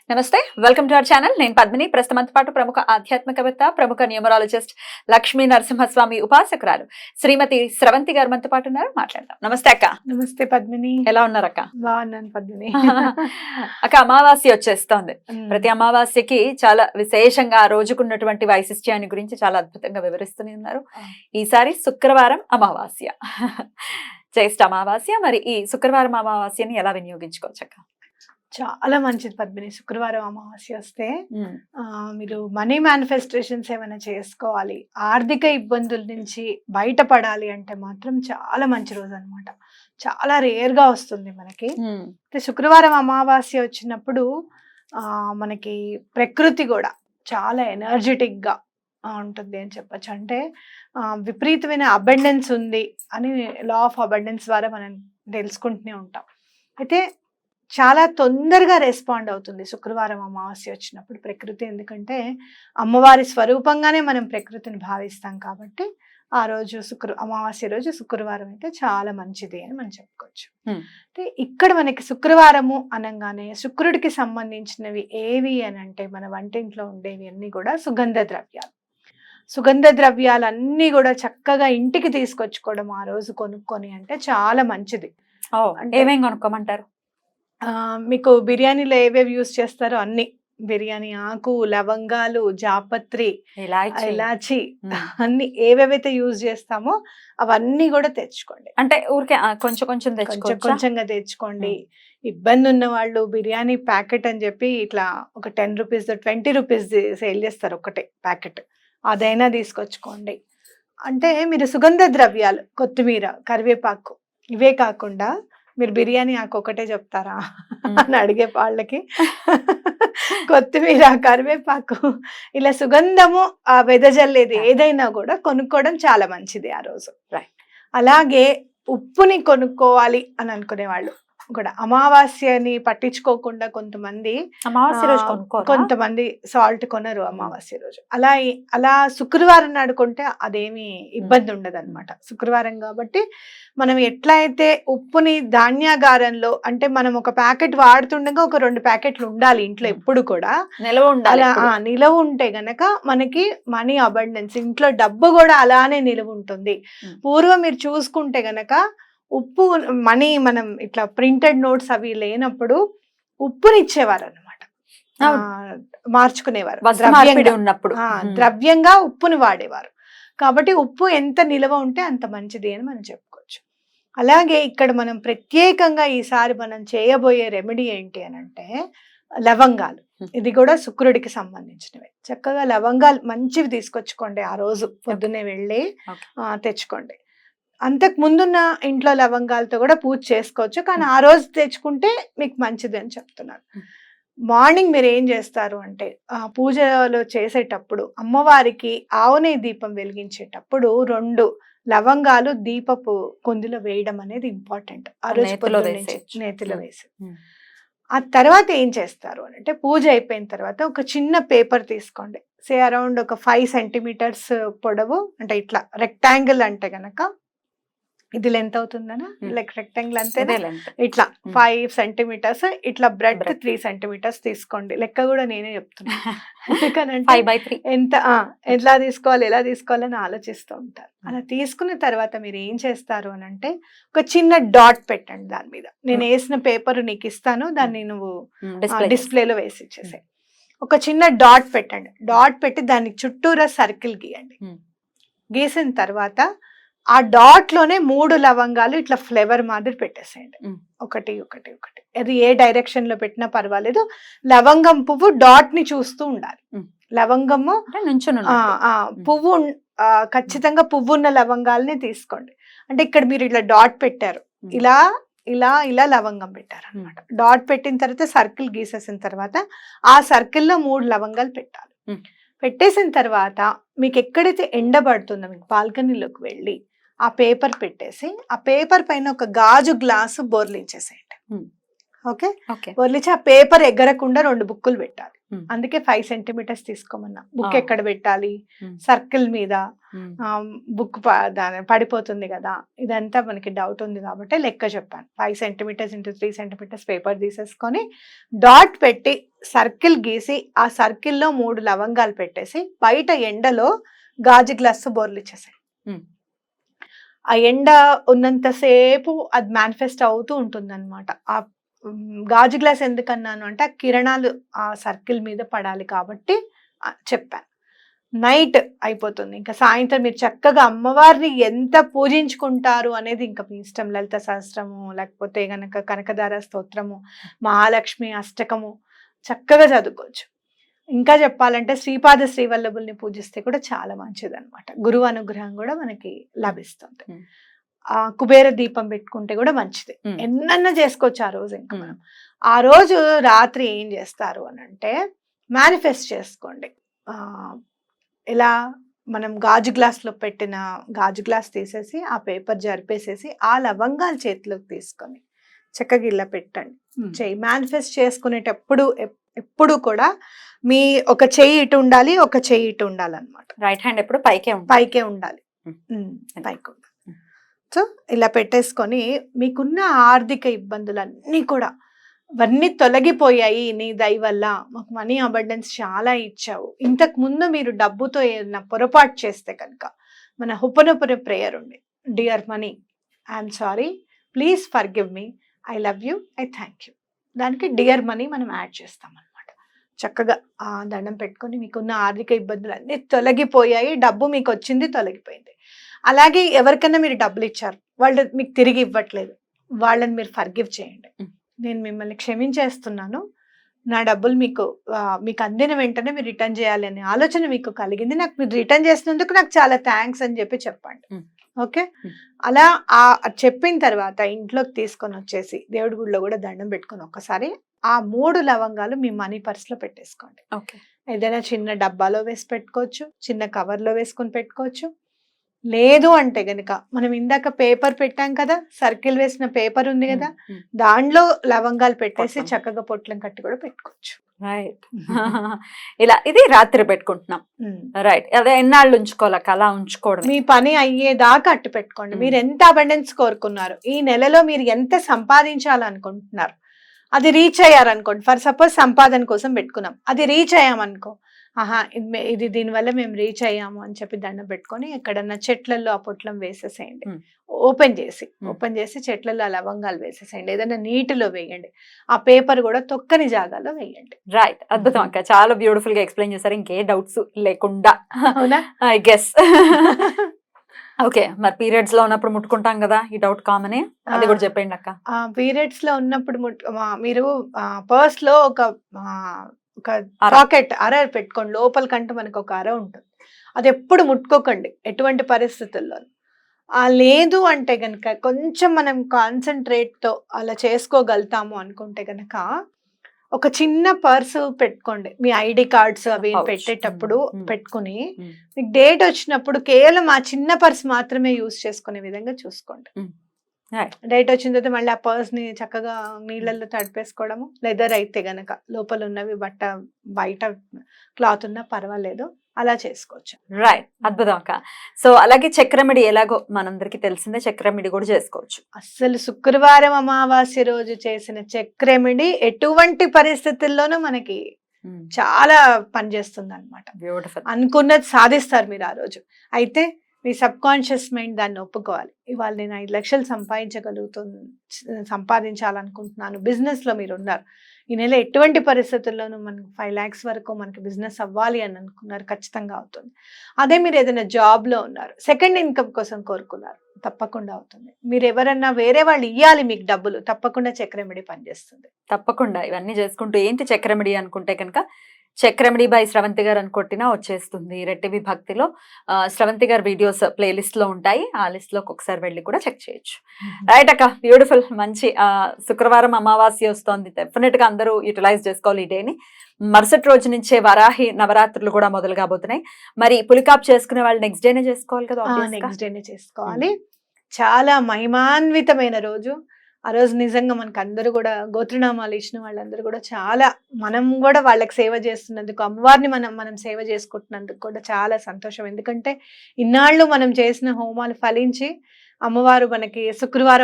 నమస్తే, welcome to our channel. నేను పద్మిని. ప్రస్తుతంతో పాటు ప్రముఖ ఆధ్యాత్మికవేత్త, ప్రముఖ న్యూమరాలజిస్ట్ లక్ష్మీ నరసింహస్వామి ఉపాసకురాలు శ్రీమతి స్రవంతి గారు మనతో పాటు ఉన్నారు. మాట్లాడదాం. నమస్తే అక్క. నమస్తే పద్మిని. ఎలా ఉన్నారు అక్క? బాగున్నాను పద్మిని. అక్క, అమావాస్య వచ్చేస్తోంది. ప్రతి అమావాస్యకి చాలా విశేషంగా ఆ రోజుకున్నటువంటి వైశిష్ట్యాన్ని గురించి చాలా అద్భుతంగా వివరిస్తూనే ఉన్నారు. ఈసారి శుక్రవారం అమావాస్య, జ్యేష్ఠ అమావాస్య. మరి ఈ శుక్రవారం అమావాస్యని ఎలా వినియోగించుకోవచ్చు అక్క? చాలా మంచిది పద్మిని. శుక్రవారం అమావాస్య వస్తే మీరు మనీ మేనిఫెస్టేషన్స్ ఏమైనా చేసుకోవాలి, ఆర్థిక ఇబ్బందుల నుంచి బయటపడాలి అంటే మాత్రం చాలా మంచి రోజు అనమాట. చాలా రేర్ గా వస్తుంది మనకి. అయితే శుక్రవారం అమావాస్య వచ్చినప్పుడు మనకి ప్రకృతి కూడా చాలా ఎనర్జెటిక్ గా ఉంటుంది అని చెప్పచ్చు. అంటే విపరీతమైన అబండెన్స్ ఉంది అని లా ఆఫ్ అబండెన్స్ ద్వారా మనం తెలుసుకుంటూనే ఉంటాం. అయితే చాలా తొందరగా రెస్పాండ్ అవుతుంది శుక్రవారం అమావాస్య వచ్చినప్పుడు ప్రకృతి. ఎందుకంటే అమ్మవారి స్వరూపంగానే మనం ప్రకృతిని భావిస్తాం కాబట్టి ఆ రోజు అమావాస్య రోజు శుక్రవారం అయితే చాలా మంచిది అని మనం చెప్పుకోవచ్చు. అంటే ఇక్కడ మనకి శుక్రవారము అనగానే శుక్రుడికి సంబంధించినవి ఏవి అని అంటే మన వంటింట్లో ఉండేవి అన్ని కూడా సుగంధ ద్రవ్యాలు. సుగంధ ద్రవ్యాలు అన్నీ కూడా చక్కగా ఇంటికి తీసుకొచ్చుకోవడం ఆ రోజు కొనుక్కొని అంటే చాలా మంచిది. ఏమేం కొనుక్కోమంటారు? మీకు బిర్యానీలో ఏవేవి యూజ్ చేస్తారో అన్ని, బిర్యానీ ఆకు, లవంగాలు, జాపత్రి, ఇలాచి అన్ని ఏవేవైతే యూజ్ చేస్తామో అవన్నీ కూడా తెచ్చుకోండి. అంటే ఊరికే కొంచెం కొంచెంగా తెచ్చుకోండి. ఇబ్బంది ఉన్న వాళ్ళు బిర్యానీ ప్యాకెట్ అని చెప్పి ఇట్లా ఒక 10 రూపీస్ 20 రూపీస్ సేల్ చేస్తారు ఒకటే ప్యాకెట్, అదైనా తీసుకొచ్చుకోండి. అంటే మీరు సుగంధ ద్రవ్యాలు కొత్తిమీర, కరివేపాకు ఇవే కాకుండా మీరు బిర్యానీ ఆకు ఒకటే చెప్తారా అని అడిగే వాళ్ళకి కొత్తిమీర, కరివేపాకు ఇలా సుగంధము వెదజల్లేది ఏదైనా కూడా కొనుక్కోవడం చాలా మంచిది ఆ రోజు. అలాగే ఉప్పుని కొనుక్కోవాలి అని అనుకునే వాళ్ళు కూడా అమావాస్యని పట్టించుకోకుండా కొంతమంది సాల్ట్ కొనరు అమావాస్య రోజు. అలా శుక్రవారం నాడుకుంటే అదేమి ఇబ్బంది ఉండదు అనమాట. శుక్రవారం కాబట్టి మనం ఎట్లా అయితే ఉప్పుని ధాన్యాగారంలో అంటే మనం ఒక ప్యాకెట్ వాడుతుండగా ఒక 2 ప్యాకెట్లు ఉండాలి ఇంట్లో ఎప్పుడు కూడా నిలవ ఉంటే గనక మనకి మనీ అబండెన్స్, ఇంట్లో డబ్బు కూడా అలానే నిలవ ఉంటుంది. పూర్వం మీరు చూసుకుంటే గనక ఉప్పు మనీ మనం ఇట్లా ప్రింటెడ్ నోట్స్ అవి లేనప్పుడు ఉప్పుని ఇచ్చేవారు అనమాట, మార్చుకునేవారు. ద్రవ్యంగా ఉప్పుని వాడేవారు కాబట్టి ఉప్పు ఎంత నిలవ ఉంటే అంత మంచిది అని మనం చెప్పుకోవచ్చు. అలాగే ఇక్కడ మనం ప్రత్యేకంగా ఈసారి మనం చేయబోయే రెమెడీ ఏంటి అని అంటే లవంగాలు. ఇది కూడా శుక్రుడికి సంబంధించినవి. చక్కగా లవంగాలు మంచివి తీసుకొచ్చుకోండి. ఆ రోజు పొద్దున్నే వెళ్ళి తెచ్చుకోండి. అంతకు ముందున్న ఇంట్లో లవంగాలతో కూడా పూజ చేసుకోవచ్చు, కానీ ఆ రోజు తెచ్చుకుంటే మీకు మంచిది అని చెప్తున్నాను. మార్నింగ్ మీరు ఏం చేస్తారు అంటే పూజలో చేసేటప్పుడు అమ్మవారికి ఆవునేయి దీపం వెలిగించేటప్పుడు 2 లవంగాలు దీపపు కొందిలో వేయడం అనేది ఇంపార్టెంట్. ఆ రోజు నేతిలో వేసి ఆ తర్వాత ఏం చేస్తారు అంటే పూజ అయిపోయిన తర్వాత ఒక చిన్న పేపర్ తీసుకోండి. అరౌండ్ ఒక 5 సెంటీమీటర్స్ పొడవు, అంటే ఇట్లా రెక్టాంగిల్ అంటే గనక ఇది లెంత్ అవుతుందనా, లైక్ రెక్టాంగిల్ అంతేనా, ఇట్లా 5 సెంటీమీటర్స్, ఇట్లా బ్రెడ్ 3 సెంటీమీటర్స్ తీసుకోండి. లెక్క కూడా నేనే చెప్తున్నాను, ఎందుకంటే ఎలా తీసుకోవాలని ఆలోచిస్తూ ఉంటారు. అలా తీసుకున్న తర్వాత మీరు ఏం చేస్తారు అని అంటే ఒక చిన్న డాట్ పెట్టండి దాని మీద. నేను వేసిన పేపర్ నీకు ఇస్తాను, దాన్ని నువ్వు డిస్ప్లేలో వేసి ఇచ్చేసే. ఒక చిన్న డాట్ పెట్టండి. డాట్ పెట్టి దానికి చుట్టూరా సర్కిల్ గీయండి. గీసిన తర్వాత ఆ డాట్ లోనే 3 లవంగాలు ఇట్లా ఫ్లేవర్ మాదిరి పెట్టేసేయండి. ఒకటి. అది ఏ డైరెక్షన్ లో పెట్టినా పర్వాలేదు. లవంగం పువ్వు డాట్ ని చూస్తూ ఉండాలి. లవంగము పువ్వు ఖచ్చితంగా పువ్వున్న లవంగాల్ని తీసుకోండి. అంటే ఇక్కడ మీరు ఇట్లా డాట్ పెట్టారు, ఇలా లవంగం పెట్టారు అనమాట. డాట్ పెట్టిన తర్వాత సర్కిల్ గీసేసిన తర్వాత ఆ సర్కిల్లో 3 లవంగాలు పెట్టాలి. పెట్టేసిన తర్వాత మీకు ఎక్కడైతే ఎండబడుతుందో మీకు బాల్కనీలోకి వెళ్ళి ఆ పేపర్ పెట్టేసి ఆ పేపర్ పైన ఒక గాజు గ్లాసు బోర్లించేసేయండి. ఓకే, బోర్లించి ఆ పేపర్ ఎగరకుండా 2 బుక్కులు పెట్టాలి. అందుకే 5 సెంటీమీటర్స్ తీసుకోమన్నా. బుక్ ఎక్కడ పెట్టాలి? సర్కిల్ మీద. బుక్ పడిపోతుంది కదా, ఇదంతా మనకి డౌట్ ఉంది కాబట్టి లెక్క చెప్పాను. 5 సెంటీమీటర్స్ ఇంటూ 3 సెంటీమీటర్స్ పేపర్ తీసేసుకొని డాట్ పెట్టి సర్కిల్ గీసి ఆ సర్కిల్లో 3 లవంగాలు పెట్టేసి బయట ఎండలో గాజు గ్లాస్ బోర్లిచ్చేసాయి. ఆ ఎండ ఉన్నంతసేపు అది మేనిఫెస్ట్ అవుతూ ఉంటుందన్నమాట. ఆ గాజు గ్లాస్ ఎందుకన్నాను అంటే ఆ కిరణాలు ఆ సర్కిల్ మీద పడాలి కాబట్టి చెప్పాను. నైట్ అయిపోతుంది, ఇంకా సాయంత్రం మీరు చక్కగా అమ్మవారిని ఎంత పూజించుకుంటారు అనేది ఇంకా మీ ఇష్టం. లలిత సహస్రము, లేకపోతే గనక కనకదార స్తోత్రము, మహాలక్ష్మి అష్టకము చక్కగా చదువుకోవచ్చు. ఇంకా చెప్పాలంటే శ్రీపాద శ్రీవల్లభుల్ని పూజిస్తే కూడా చాలా మంచిది అనమాట. గురువు అనుగ్రహం కూడా మనకి లభిస్తుంది. ఆ కుబేర దీపం పెట్టుకుంటే కూడా మంచిది. ఎన్నన్నా చేసుకోవచ్చు ఆ రోజు. ఇంకా మనం ఆ రోజు రాత్రి ఏం చేస్తారు అని అంటే మేనిఫెస్ట్ చేసుకోండి. ఇలా మనం గాజు గ్లాస్లో పెట్టిన గాజు గ్లాస్ తీసేసి ఆ పేపర్ జరిపేసేసి ఆ లవంగాలు చేతిలోకి తీసుకొని చక్కగా ఇలా పెట్టండి. చెయ్యి మేనిఫెస్ట్ చేసుకునేటప్పుడు ఎప్పుడు కూడా మీ ఒక చెయ్యి ఇటు ఉండాలి, ఒక చెయ్యి ఇటు ఉండాలి అనమాట. రైట్ హ్యాండ్ ఎప్పుడు పైకే ఉండాలి. పైకి ఉండాలి. సో ఇలా పెట్టేసుకొని మీకున్న ఆర్థిక ఇబ్బందులన్నీ కూడా అవన్నీ తొలగిపోయాయి నీ దయ వల్ల, మాకు మనీ అబండెన్స్ చాలా ఇచ్చావు. ఇంతకు ముందు మీరు డబ్బుతో ఏదైనా పొరపాటు చేస్తే కనుక మన హుపనొపన ప్రేయర్ ఉంది, dear money I'm sorry, please forgive me, I love you, I thank you. దానికి డియర్ మనీ మనం యాడ్ చేస్తాం అనమాట. చక్కగా ఆ దండం పెట్టుకొని మీకున్న ఆర్థిక ఇబ్బందులు అన్నీ తొలగిపోయాయి, డబ్బు మీకు వచ్చింది తొలగిపోయింది. అలాగే ఎవరికైనా మీరు డబ్బులు ఇచ్చారు, వాళ్ళు మీకు తిరిగి ఇవ్వట్లేదు, వాళ్ళని మీరు ఫర్గివ్ చేయండి. నేను మిమ్మల్ని క్షమించేస్తున్నాను, నా డబ్బులు మీకు అందిన వెంటనే మీరు రిటర్న్ చేయాలి అనే ఆలోచన మీకు కలిగింది, నాకు మీరు రిటర్న్ చేసినందుకు నాకు చాలా థ్యాంక్స్ అని చెప్పి చెప్పండి. ఓకే, అలా చెప్పిన తర్వాత ఇంట్లోకి తీసుకొని వచ్చేసి దేవుడి గుడిలో కూడా దండం పెట్టుకొని ఒక్కసారి ఆ 3 లవంగాలు మీ మనీ పర్స్లో పెట్టేసుకోండి. ఏదైనా చిన్న డబ్బాలో వేసి పెట్టుకోవచ్చు, చిన్న కవర్లో వేసుకొని పెట్టుకోవచ్చు. లేదు అంటే గనక మనం ఇందాక పేపర్ పెట్టాం కదా, సర్కిల్ వేసిన పేపర్ ఉంది కదా, దాంట్లో లవంగాలు పెట్టేసి చక్కగా పొట్లం కట్టి కూడా పెట్టుకోవచ్చు. రైట్. ఇలా ఇది రాత్రి పెట్టుకుంటున్నాం. రైట్. అదే ఎన్నాళ్ళు ఉంచుకోవాలి, అలా ఉంచుకోవడం. మీ పని అయ్యేదాకా అట్టు పెట్టుకోండి. మీరు ఎంత అబండెన్స్ కోరుకున్నారు, ఈ నెలలో మీరు ఎంత సంపాదించాలనుకుంటున్నారు, అది రీచ్ అయ్యారనుకోండి. ఫర్ సపోజ్ సంపాదన కోసం పెట్టుకున్నాం, అది రీచ్ అయ్యామనుకో, ఇది దీనివల్ల మేము రీచ్ అయ్యాము అని చెప్పి దండం పెట్టుకొని ఎక్కడన్నా చెట్లలో ఆ పొట్లం వేసేసేయండి. ఓపెన్ చేసి చెట్లలో ఆ లవంగాలు వేసేసేయండి. ఏదైనా నీటిలో వేయండి, ఆ పేపర్ కూడా తొక్కని జాగాలో వేయండి. రైట్. అద్భుతం అక్క, చాలా బ్యూటిఫుల్ గా ఎక్స్ప్లెయిన్ చేశారు, ఇంకే డౌట్స్ లేకుండా. అవునా? I guess. ఓకే, మరి పీరియడ్స్ లో ఉన్నప్పుడు ముట్టుకుంటాం కదా, ఈ డౌట్ కామనే, అది కూడా చెప్పండి అక్క. పీరియడ్స్ లో ఉన్నప్పుడు మీరు పర్స్ లో ఒక పాకెట్ అర పెట్టుకోండి, లోపల కంటే మనకు ఒక అర ఉంటుంది, అది ఎప్పుడు ముట్టుకోకండి ఎటువంటి పరిస్థితుల్లో. లేదు అంటే గనక కొంచెం మనం కాన్సన్ట్రేట్ తో అలా చేసుకోగలుగుతాము అనుకుంటే గనక ఒక చిన్న పర్సు పెట్టుకోండి. మీ ఐడి కార్డ్స్ అవి పెట్టేటప్పుడు పెట్టుకుని మీకు డేట్ వచ్చినప్పుడు కేవలం ఆ చిన్న పర్స్ మాత్రమే యూజ్ చేసుకునే విధంగా చూసుకోండి. డేట్ వచ్చిన తర్వాత మళ్ళీ ఆ పర్స్ ని చక్కగా నీళ్ళల్లో తడిపేసుకోవడము, లెదర్ అయితే గనక లోపల ఉన్నవి బయట క్లాత్ ఉన్నా పర్వాలేదు, అలా చేసుకోవచ్చు. రైట్. అద్భుతం అక్క. సో అలాగే చక్రమిడి ఎలాగో మనందరికి తెలిసిందే, చక్రమిడి కూడా చేసుకోవచ్చు. అస్సలు శుక్రవారం అమావాస్య రోజు చేసిన చక్రమిడి ఎటువంటి పరిస్థితుల్లోనూ మనకి చాలా పనిచేస్తుంది అనమాట. బ్యూటిఫుల్. అనుకున్నది సాధిస్తారు మీరు ఆ రోజు. అయితే మీ సబ్ కాన్షియస్ మైండ్ దాన్ని ఒప్పుకోవాలి. ఇవాళ నేను 5 లక్షలు సంపాదించాలనుకుంటున్నాను, బిజినెస్ లో మీరు ఉన్నారు, ఈ నెల ఎటువంటి పరిస్థితుల్లోనూ మనకి 5 lakhs వరకు మనకి బిజినెస్ అవ్వాలి అని అనుకున్నారు, ఖచ్చితంగా అవుతుంది. అదే మీరు ఏదైనా జాబ్ లో ఉన్నారు, సెకండ్ ఇన్కమ్ కోసం కోరుకున్నారు, తప్పకుండా అవుతుంది. మీరు ఎవరన్నా వేరే వాళ్ళు ఇవ్వాలి మీకు డబ్బులు, తప్పకుండా చక్రమిడి పనిచేస్తుంది. తప్పకుండా ఇవన్నీ చేసుకుంటూ ఏంటి చక్రమిడి అనుకుంటే కనుక చక్రమిడి బై స్రవంతి గారు అని కొట్టినా వచ్చేస్తుంది. రెట్టివి భక్తిలో స్రవంతి గారు వీడియోస్ ప్లేలిస్ట్ లో ఉంటాయి, ఆ లిస్ట్ లోకి ఒకసారి వెళ్ళి కూడా చెక్ చేయొచ్చు. రైట్ అక్క, బ్యూటిఫుల్. మంచి శుక్రవారం అమావాస్య వస్తోంది, డెఫినెట్ గా అందరూ యూటిలైజ్ చేసుకోవాలి ఈ డేని. మరుసటి రోజు నుంచే వరాహి నవరాత్రులు కూడా మొదలు కాబోతున్నాయి. మరి పులికాప్ చేసుకునే వాళ్ళు నెక్స్ట్ డేనే చేసుకోవాలి కదా? నెక్స్ట్ డేనే చేసుకోవాలి. చాలా మహిమాన్వితమైన రోజు ఆ రోజు. నిజంగా మనకు అందరూ కూడా గోత్రనామాలు ఇచ్చిన వాళ్ళందరూ కూడా చాలా, మనం కూడా వాళ్ళకి సేవ చేస్తున్నందుకు, అమ్మవారిని మనం సేవ చేసుకుంటున్నందుకు కూడా చాలా సంతోషం. ఎందుకంటే ఇన్నాళ్ళు మనం చేసిన హోమాలు ఫలించి అమ్మవారు మనకి శుక్రవారం